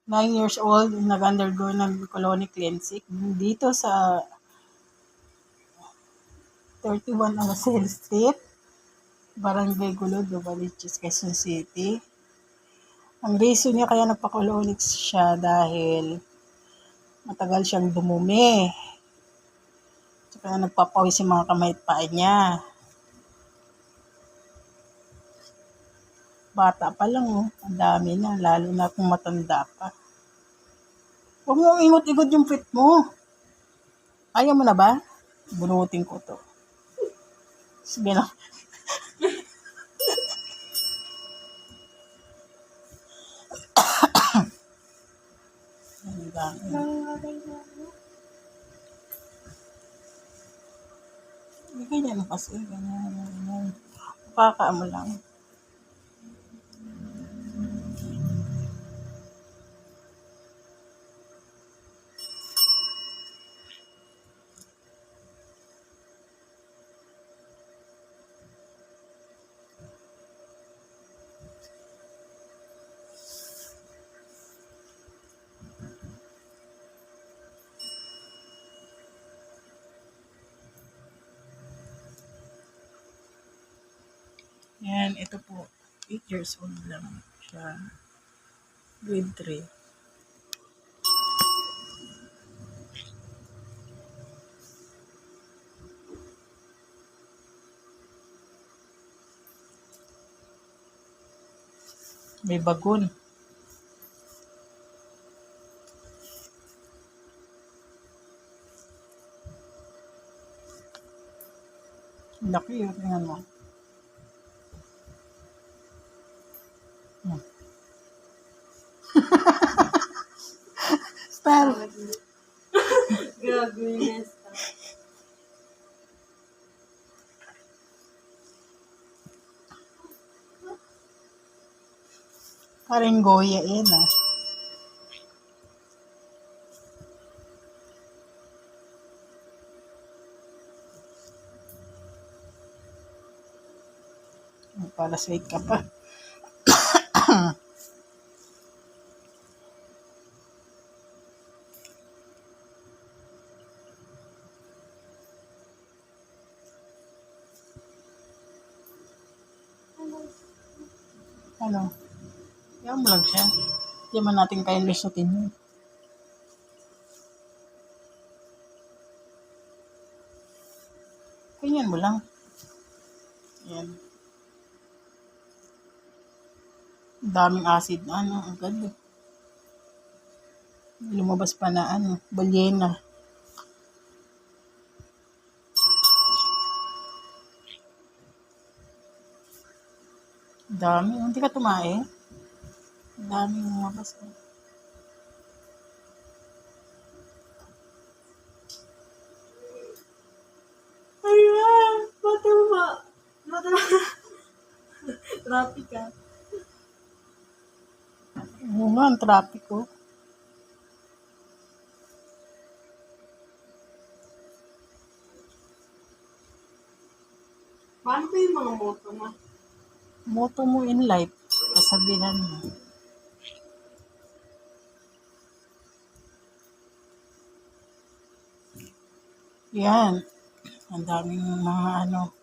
9 years old, nag-undergo ng colonic cleansing dito sa 31 Aracel Street, Barangay Gulo, Novaliches, Quezon City. Ang reason niya kaya nagpa-colonic siya dahil matagal siyang dumumi. Tsaka nagpapawis yung mga kamay at paa niya. Bata pa lang, oh. Ang dami na, lalo na kung matanda pa. Huwag mo ingot-ingot yung pit mo. Ayaw mo na ba? Bunutin ko to. Sige lang. Ganyan kasi. Ganyan. Pakakaamo lang. Yan, ito po. 8 years old lang siya. Grade 3. May bagon. Laki yun. Tingnan mo. Style. Grabe yung Parang goya yan, ah. Palasway ka pa. Ano? Yan mo lang siya. Hindi man natin kayang lisutin yun. Ganyan mo lang. Yan. Daming acid na ano. Ang ganda. Lumabas pa na ano. Balyena. Dami. Hindi ka tumae. Daming lumabas. Ayan! Matama! Traffic ka. Oo nga, ang traffic ko. Paano ba yung mga moto mo? Moto mo in life. Kasabihan mo. Yan. Ang daming mga ano.